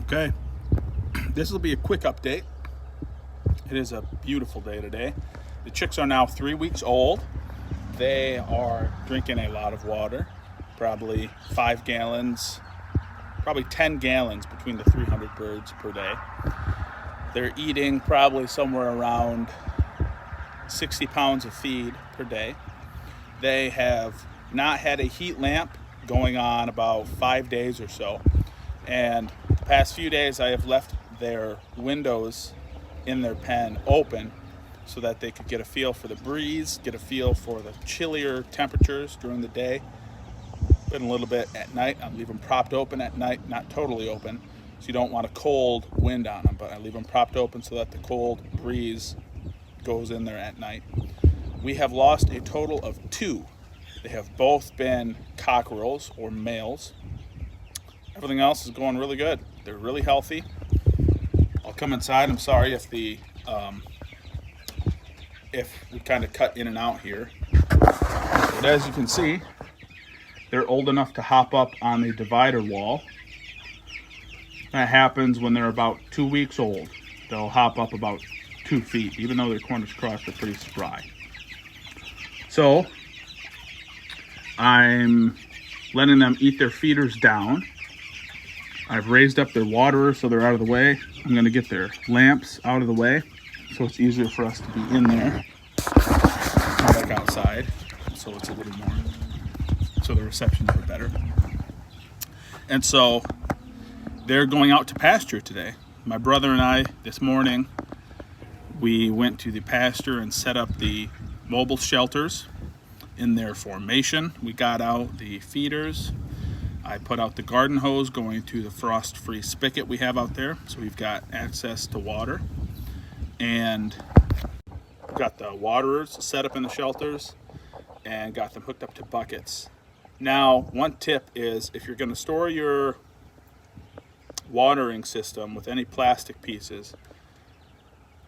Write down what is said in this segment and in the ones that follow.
Okay, this will be a quick update. It is a beautiful day today. The chicks are now 3 weeks old. They are drinking a lot of water, probably 5 gallons, probably 10 gallons between the 300 birds per day. They're eating probably somewhere around 60 pounds of feed per day. They have not had a heat lamp going on about 5 days or so. And the past few days I have left their windows in their pen open so that they could get a feel for the breeze, get a feel for the chillier temperatures during the day. But a little bit at night, I leave them propped open at night, not totally open, so you don't want a cold wind on them, but I leave them propped open so that the cold breeze goes in there at night. We have lost a total of 2. They have both been cockerels or males. Everything else is going really good. They're really healthy. I'll come inside. I'm sorry if we kind of cut in and out here. But as you can see, they're old enough to hop up on the divider wall. That happens when they're about 2 weeks old. They'll hop up about 2 feet, even though their corners crossed, they're pretty spry. So I'm letting them eat their feeders down. I've raised up their waterer so they're out of the way. I'm going to get their lamps out of the way so it's easier for us to be in there. Come back outside so it's a little more, so the receptions are better. And so they're going out to pasture today. My brother and I, this morning, we went to the pasture and set up the mobile shelters in their formation. We got out the feeders. I put out the garden hose going to the frost-free spigot we have out there, so we've got access to water. And got the waterers set up in the shelters and got them hooked up to buckets. Now, one tip is if you're going to store your watering system with any plastic pieces,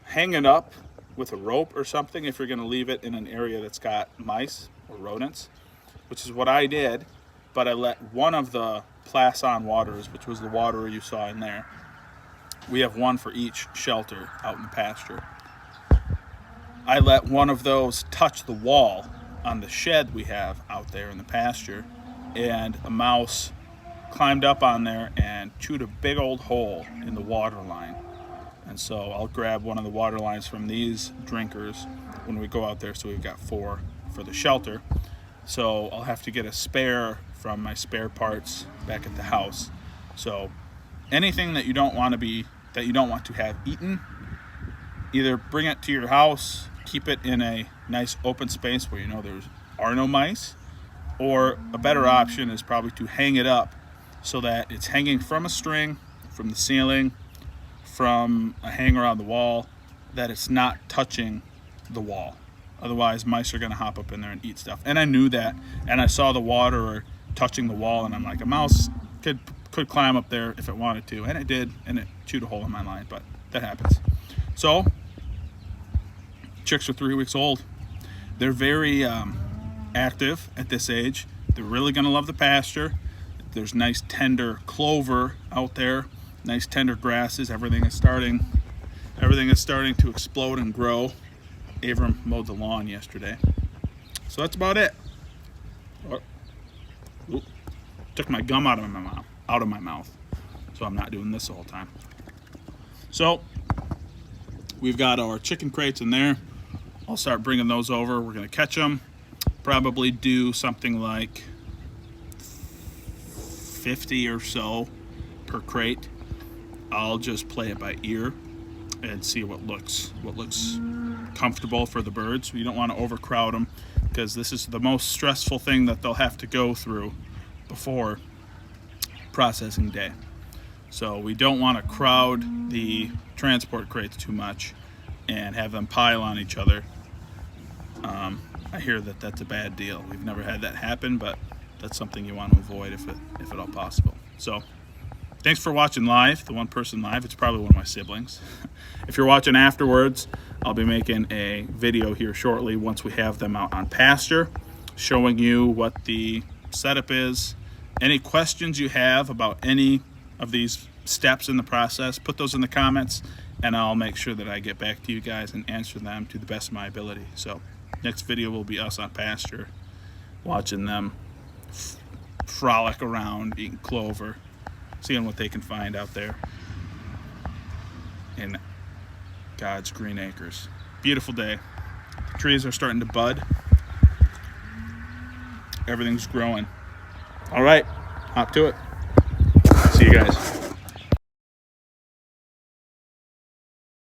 hang it up with a rope or something if you're going to leave it in an area that's got mice or rodents, which is what I did. But I let one of the Plas-On waterers, which was the waterer you saw in there, we have one for each shelter out in the pasture. I let one of those touch the wall on the shed we have out there in the pasture, and a mouse climbed up on there and chewed a big old hole in the water line. And so I'll grab one of the water lines from these drinkers when we go out there, so we've got 4 for the shelter. So I'll have to get a spare from my spare parts back at the house. So anything that you don't want to have eaten, either bring it to your house, keep it in a nice open space where you know there are no mice, or a better option is probably to hang it up so that it's hanging from a string, from the ceiling, from a hanger on the wall, that it's not touching the wall. Otherwise, mice are going to hop up in there and eat stuff. And I knew that, and I saw the water touching the wall, and I'm like, a mouse could climb up there if it wanted to, and it did, and it chewed a hole in my line, but that happens. So, chicks are 3 weeks old. They're very active at this age. They're really going to love the pasture. There's nice tender clover out there, nice tender grasses. Everything is starting to explode and grow. Avram mowed the lawn yesterday. So that's about it. Took my gum out of my mouth. So I'm not doing this the whole time. So we've got our chicken crates in there. I'll start bringing those over. We're going to catch them. Probably do something like 50 or so per crate. I'll just play it by ear and see what looks comfortable for the birds. We don't want to overcrowd them because this is the most stressful thing that they'll have to go through before processing day. So we don't want to crowd the transport crates too much and have them pile on each other. I hear that that's a bad deal. We've never had that happen, but that's something you want to avoid if at all possible. So thanks for watching live, the one person live. It's probably one of my siblings. If you're watching afterwards, I'll be making a video here shortly once we have them out on pasture, showing you what the setup is. Any questions you have about any of these steps in the process, put those in the comments, and I'll make sure that I get back to you guys and answer them to the best of my ability. So next video will be us on pasture, watching them frolic around, eating clover, seeing what they can find out there in God's green acres. Beautiful day. Trees are starting to bud. Everything's growing. All right, hop to it. See you guys.